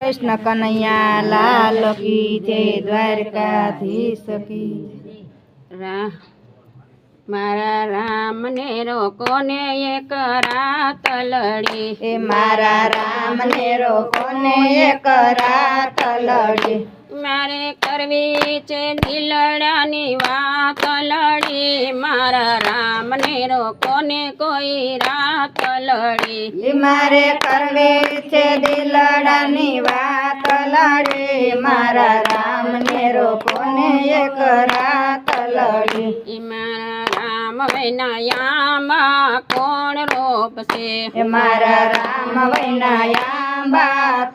कृष्ण कन्हैया लाल की जय द्वारकाधीश की मारा राम ने रोको ने एक रात लड़ी ए मारा राम ने रोको ने एक रात लड़ी मारे करवी छे दिलडानी वात लड़ी मारा राम ने रोको ने कोई रात लड़ी मारे करवी छे दिलडानी वात लड़ी मारा राम ने रोको ने एक रात लड़ी मारा राम वैनायामा कोण रोप से मारा राम वैनायामा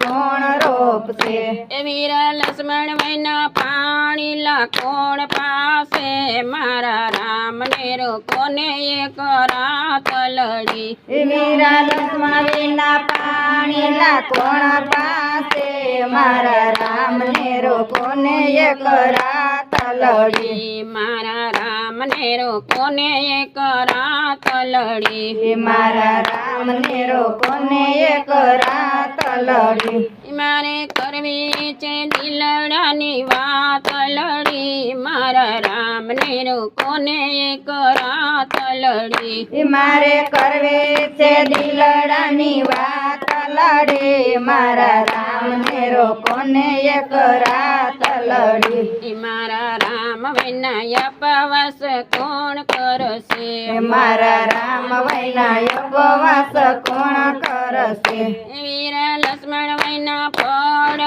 कोण रोप से वीर लक्ष्मण वैना पाणी ला कोण पासे मारा राम ने रोको ने एक रात लड़ी वीरा लक्ष्मण वैना पाणी ला कोण पासे मारा राम ने रोको ने एक रात लड़ी मारा राम ने रोको ने एक रात लड़ी मारा राम ने रोको ने एक रात लड़ी मारे करवी छे दिलडानी वात लड़ी मारा राम ने रोको ने एक रात लड़ी मारे करवे छे दिलडानी वात लड़ी मारा राम ने रोको ने एक रात लड़ी मारा राम विनाया पवस कोण करसे मारा राम वैनाया उपवास कोण करसे वीर लक्ष्मण वैना फळ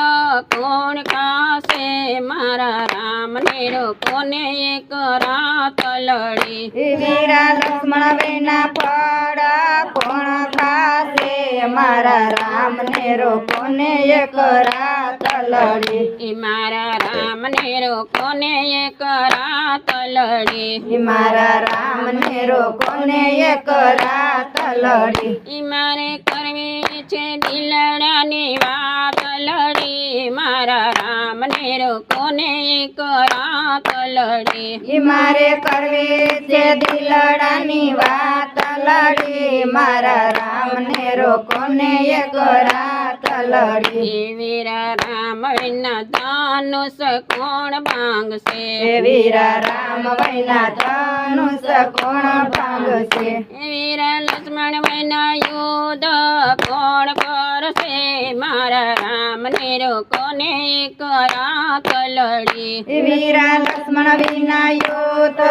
कोण खासे मारा राम ने रोको ने एक रात लड़ी वीरा लक्ष्मण वैना फळ कोण खासे मारा राम ने रोको ने एक रात लड़ी मारा राम ने रोको ने एक रात लड़ी मारा राम ने रोको ने एक रात लड़ी मारे करवी छे दिलडानी वात लड़ी मारा राम ने रोको ने एक रात लड़ी मारे करवे छे दिलडानी वात लड़ी मारा राम ने रोको ने एक रात लड़ी वीरा राम विना धनुष कोण भांगसे वीरा राम वैना धनुष कोण भांगसे वीरा लक्ष्मण वैना युद्ध कोण करसे मारा राम ने रोको ने एक रात लड़ी वीरा लक्ष्मण विना युद्ध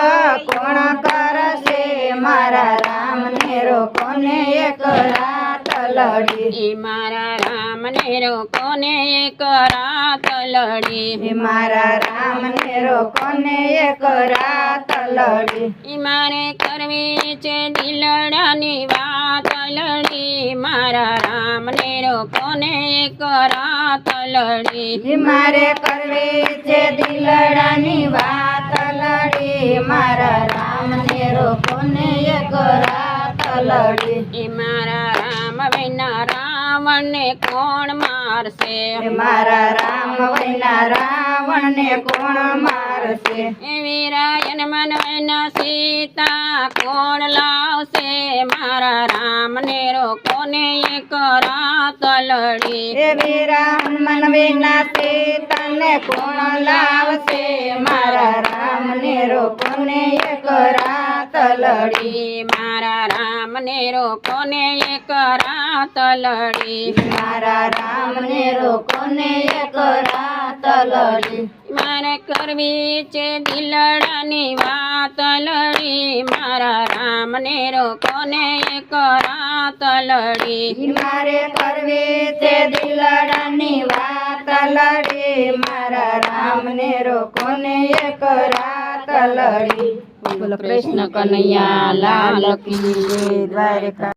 कोण करसे मारा राम ने रोको ने एक रात लड़ी मारा राम ने रोको ने एक रात लड़ी मारा राम ने रोको ने एक रात लड़ी मारे करवी छे दिलडानी वात लड़ी मारा राम ने रोको ने एक रात लड़ी मारे करवे छे दिलडानी वात लड़ी मारा राम ने रोको ने एक रात लड़ी मारा राम विना रावण ने कोण मारसे मारा राम वैना रावण ने कोण मारसे वीरा हनुमान वैना सीता कोण लावसे मारा राम ने रोको ने एक रात लड़ी वीरा हनुमान विना सीता ने कोण लावसे मारा राम ने रोको ने एक रात लड़ी मारा राम ने रोको ने एक रात लड़ी मारा राम ने रोको ने एक रात लड़ी मारे करवी छे दिलडानी वात लड़ी मारा राम ने रोको ने एक रात लड़ी मारे करवी छे दिलडानी वात लड़ी मारा राम ने रोको ने एक रात लड़ी। बोलो कृष्ण कन्हैया लाल की जय द्वारका।